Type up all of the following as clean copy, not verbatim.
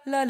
Mon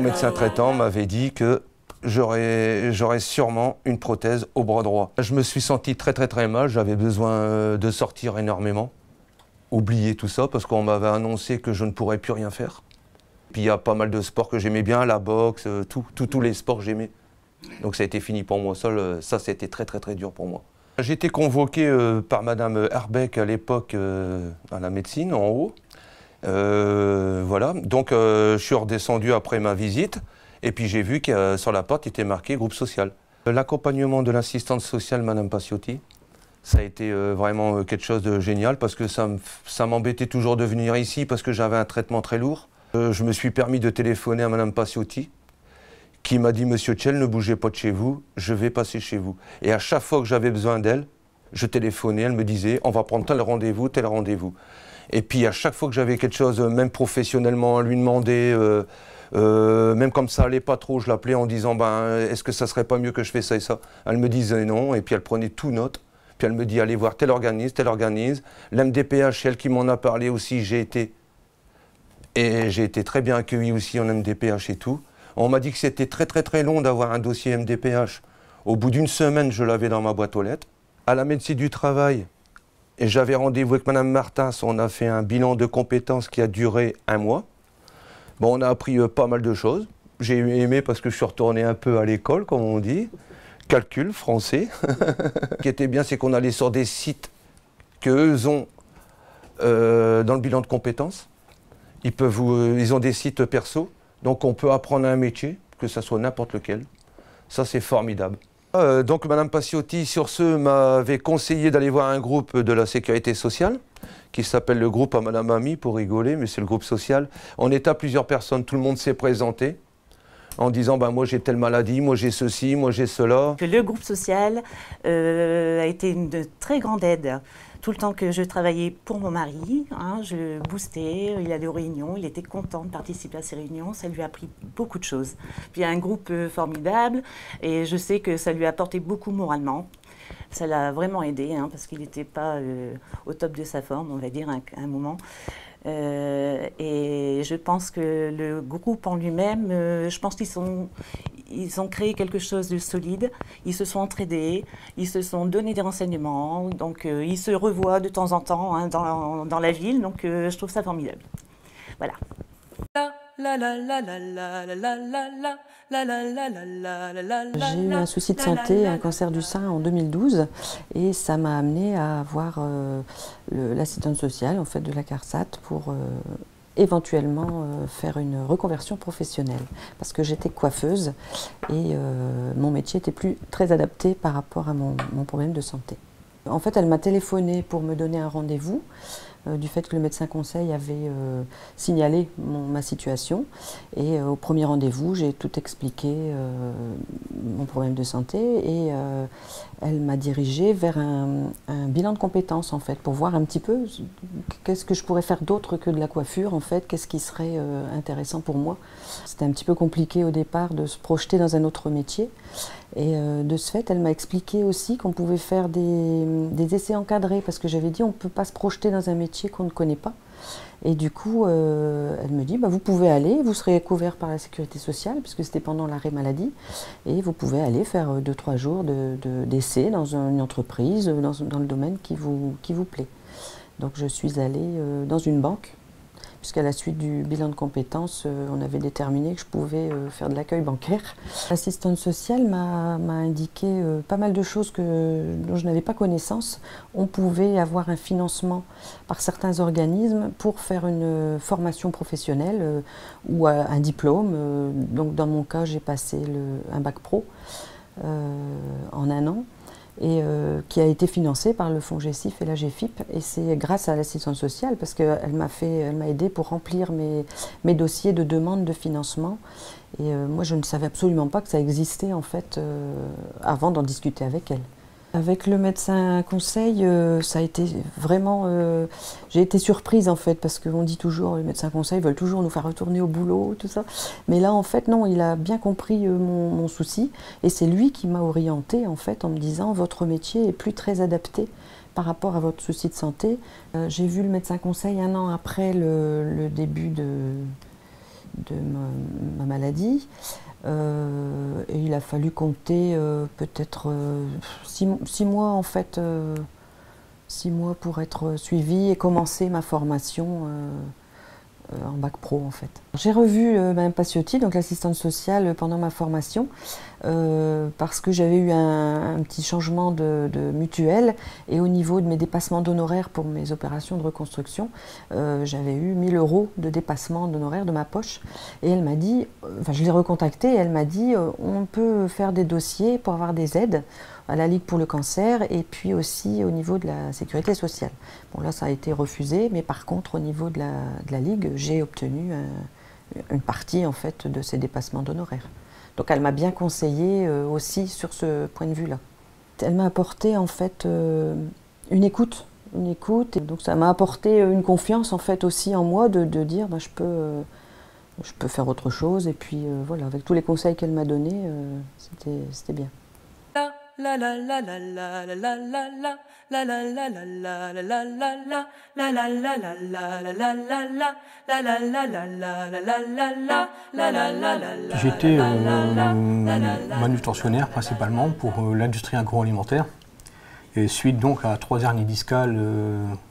médecin traitant m'avait dit que j'aurais sûrement une prothèse au bras droit. Je me suis senti très mal, j'avais besoin de sortir énormément, oublier tout ça parce qu'on m'avait annoncé que je ne pourrais plus rien faire. Puis il y a pas mal de sports que j'aimais bien, la boxe, tous les sports que j'aimais. Donc ça a été fini pour moi, ça c'était très dur pour moi. J'ai été convoqué par Madame Herbeck à l'époque à la médecine en haut. Voilà, donc je suis redescendu après ma visite. Et puis j'ai vu que sur la porte, il était marqué groupe social. L'accompagnement de l'assistante sociale, Madame Passiotti, ça a été vraiment quelque chose de génial parce que ça m'embêtait toujours de venir ici parce que j'avais un traitement très lourd. Je me suis permis de téléphoner à Madame Passiotti qui m'a dit « Monsieur Tchel, ne bougez pas de chez vous, je vais passer chez vous ». Et à chaque fois que j'avais besoin d'elle, je téléphonais, elle me disait « On va prendre tel rendez-vous, tel rendez-vous ». Et puis à chaque fois que j'avais quelque chose, même professionnellement, à lui demander, même comme ça allait pas trop, je l'appelais en disant est-ce que ça serait pas mieux que je fais ça et ça. Elle me disait non, et puis elle prenait tout note. Puis elle me dit allez voir tel organisme. L'MDPH, c'est elle qui m'en a parlé aussi, j'ai été très bien accueilli aussi en MDPH et tout. On m'a dit que c'était très long d'avoir un dossier MDPH. Au bout d'une semaine, je l'avais dans ma boîte aux lettres. À la médecine du travail, et j'avais rendez-vous avec Madame Martins, on a fait un bilan de compétences qui a duré 1 mois. Bon, on a appris pas mal de choses. J'ai aimé parce que je suis retourné un peu à l'école, comme on dit. Calcul, français. Ce qui était bien, c'est qu'on allait sur des sites qu'eux ont dans le bilan de compétences. Ils ont des sites perso, donc on peut apprendre un métier, que ce soit n'importe lequel. Ça, c'est formidable. Donc Madame Passiotti, sur ce, m'avait conseillé d'aller voir un groupe de la sécurité sociale, qui s'appelle le groupe à Madame Ami, pour rigoler, mais c'est le groupe social. On était à plusieurs personnes, tout le monde s'est présenté, en disant moi j'ai telle maladie, moi j'ai ceci, moi j'ai cela. Le groupe social a été une très grande aide. Tout le temps que je travaillais pour mon mari, je boostais, il allait aux réunions, il était content de participer à ces réunions, ça lui a appris beaucoup de choses. Puis il y a un groupe formidable et je sais que ça lui a apporté beaucoup moralement. Ça l'a vraiment aidé parce qu'il n'était pas au top de sa forme, on va dire, à un moment. Et je pense que le groupe en lui-même, je pense qu'ils ont créé quelque chose de solide, ils se sont entraidés, ils se sont donné des renseignements, donc ils se revoient de temps en temps dans la ville, donc je trouve ça formidable. Voilà. J'ai eu un souci de santé, un cancer du sein en 2012 et ça m'a amené à voir l'assistante sociale en fait, de la CARSAT pour éventuellement faire une reconversion professionnelle parce que j'étais coiffeuse et mon métier était plus très adapté par rapport à mon problème de santé. En fait, elle m'a téléphoné pour me donner un rendez-vous du fait que le médecin conseil avait signalé ma situation. Et au premier rendez-vous, j'ai tout expliqué, mon problème de santé, et elle m'a dirigée vers un bilan de compétences, en fait, pour voir un petit peu qu'est-ce que je pourrais faire d'autre que de la coiffure, en fait, qu'est-ce qui serait intéressant pour moi. C'était un petit peu compliqué au départ de se projeter dans un autre métier. Et de ce fait, elle m'a expliqué aussi qu'on pouvait faire des essais encadrés, parce que j'avais dit on ne peut pas se projeter dans un métier qu'on ne connaît pas. Et du coup, elle me dit vous pouvez aller, vous serez couvert par la sécurité sociale, puisque c'était pendant l'arrêt maladie, et vous pouvez aller faire 2-3 jours d'essais dans une entreprise, dans le domaine qui vous plaît. Donc je suis allée dans une banque, puisqu'à la suite du bilan de compétences, on avait déterminé que je pouvais faire de l'accueil bancaire. L'assistante sociale m'a indiqué pas mal de choses dont je n'avais pas connaissance. On pouvait avoir un financement par certains organismes pour faire une formation professionnelle ou un diplôme. Donc dans mon cas, j'ai passé un bac pro en 1 an. Et qui a été financé par le fonds GESIF et la GFIP. Et c'est grâce à l'assistante sociale, parce qu'elle m'a aidé pour remplir mes dossiers de demande de financement. Et moi, je ne savais absolument pas que ça existait, en fait, avant d'en discuter avec elle. Avec le médecin conseil, ça a été vraiment... j'ai été surprise en fait, parce qu'on dit toujours, les médecins conseils veulent toujours nous faire retourner au boulot, tout ça. Mais là en fait, non, il a bien compris mon souci. Et c'est lui qui m'a orientée en fait, en me disant, votre métier est plus très adapté par rapport à votre souci de santé. J'ai vu le médecin conseil 1 an après le début de ma maladie. Et il a fallu compter peut-être 6 mois en fait, 6 mois pour être suivi et commencer ma formation en bac pro en fait. J'ai revu Mme Paciotti, donc l'assistante sociale, pendant ma formation parce que j'avais eu un petit changement de mutuelle et au niveau de mes dépassements d'honoraires pour mes opérations de reconstruction, j'avais eu 1 000 € de dépassement d'honoraires de ma poche et elle m'a dit, enfin je l'ai recontactée et elle m'a dit on peut faire des dossiers pour avoir des aides à la Ligue pour le cancer et puis aussi au niveau de la sécurité sociale. Bon là ça a été refusé, mais par contre au niveau de la Ligue, j'ai obtenu une partie en fait de ces dépassements d'honoraires. Donc elle m'a bien conseillé aussi sur ce point de vue-là. Elle m'a apporté en fait une écoute, et donc ça m'a apporté une confiance en fait aussi en moi de dire bah, je peux faire autre chose et puis voilà, avec tous les conseils qu'elle m'a donnés, c'était bien. J'étais manutentionnaire principalement pour l'industrie agroalimentaire. Et suite donc à 3 hernies discales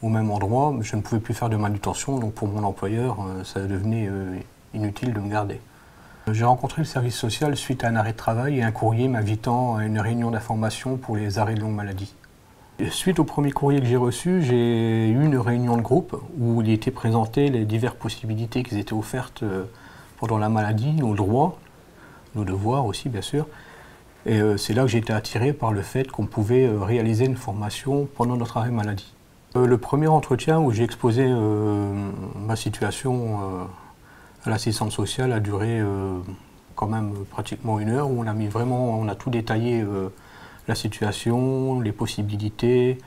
au même endroit, je ne pouvais plus faire de manutention, donc pour mon employeur, ça devenait inutile de me garder. J'ai rencontré le service social suite à un arrêt de travail et un courrier m'invitant à une réunion d'information pour les arrêts de longue maladie. Et suite au premier courrier que j'ai reçu, j'ai eu une réunion de groupe où il était présenté les diverses possibilités qui étaient offertes pendant la maladie, nos droits, nos devoirs aussi bien sûr. Et c'est là que j'ai été attiré par le fait qu'on pouvait réaliser une formation pendant notre arrêt maladie. Le premier entretien où j'ai exposé ma situation à l'assistante sociale a duré quand même pratiquement 1 heure, où on a tout détaillé, la situation, les possibilités,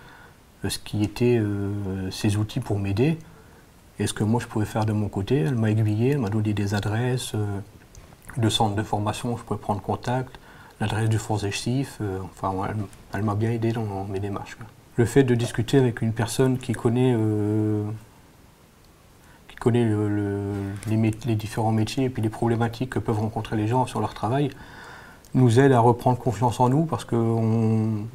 ce qui étaient ces outils pour m'aider, et ce que moi je pouvais faire de mon côté. Elle m'a aiguillé, elle m'a donné des adresses de centres de formation où je pouvais prendre contact, l'adresse du FONSECIF, enfin elle m'a bien aidé dans mes démarches. Le fait de discuter avec une personne qui connaît les différents métiers et puis les problématiques que peuvent rencontrer les gens sur leur travail, nous aide à reprendre confiance en nous, parce qu'en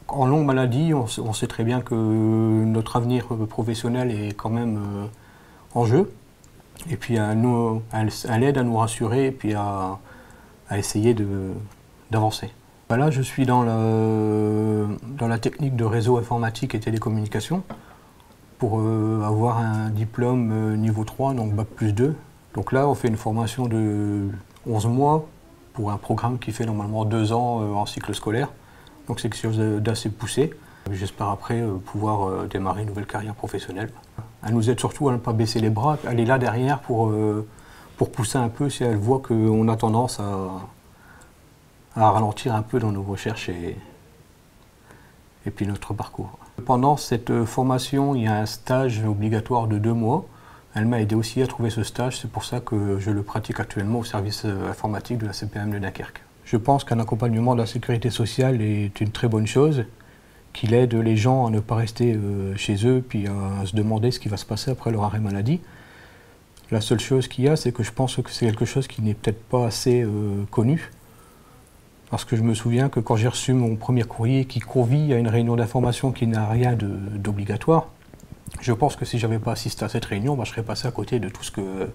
longue maladie, on sait très bien que notre avenir professionnel est quand même en jeu. Et puis elle aide à nous rassurer et puis à essayer d'avancer. Là, je suis dans la technique de réseau informatique et télécommunications, pour avoir un diplôme niveau 3, donc Bac plus 2. Donc là, on fait une formation de 11 mois pour un programme qui fait normalement 2 ans en cycle scolaire. Donc c'est quelque chose d'assez poussé. J'espère après pouvoir démarrer une nouvelle carrière professionnelle. Elle nous aide surtout à ne pas baisser les bras. Elle est là derrière pour pousser un peu si elle voit qu'on a tendance à ralentir un peu dans nos recherches et puis notre parcours. Pendant cette formation, il y a un stage obligatoire de 2 mois. Elle m'a aidé aussi à trouver ce stage, c'est pour ça que je le pratique actuellement au service informatique de la CPAM de Dunkerque. Je pense qu'un accompagnement de la sécurité sociale est une très bonne chose, qu'il aide les gens à ne pas rester chez eux puis à se demander ce qui va se passer après leur arrêt maladie. La seule chose qu'il y a, c'est que je pense que c'est quelque chose qui n'est peut-être pas assez connu. Parce que je me souviens que quand j'ai reçu mon premier courrier qui convie à une réunion d'information qui n'a rien d'obligatoire, je pense que si je n'avais pas assisté à cette réunion, je serais passé à côté de tout ce que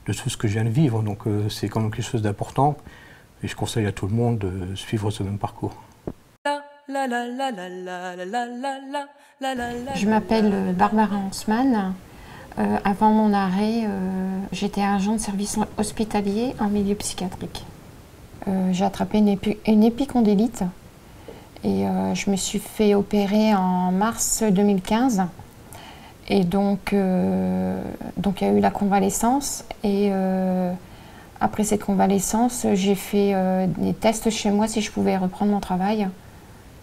je viens de vivre. Donc c'est quand même quelque chose d'important et je conseille à tout le monde de suivre ce même parcours. Je m'appelle Barbara Hansmann. Avant mon arrêt, j'étais agent de service hospitalier en milieu psychiatrique. J'ai attrapé une épicondylite et je me suis fait opérer en mars 2015. Et donc il y a eu la convalescence et après cette convalescence, j'ai fait des tests chez moi si je pouvais reprendre mon travail.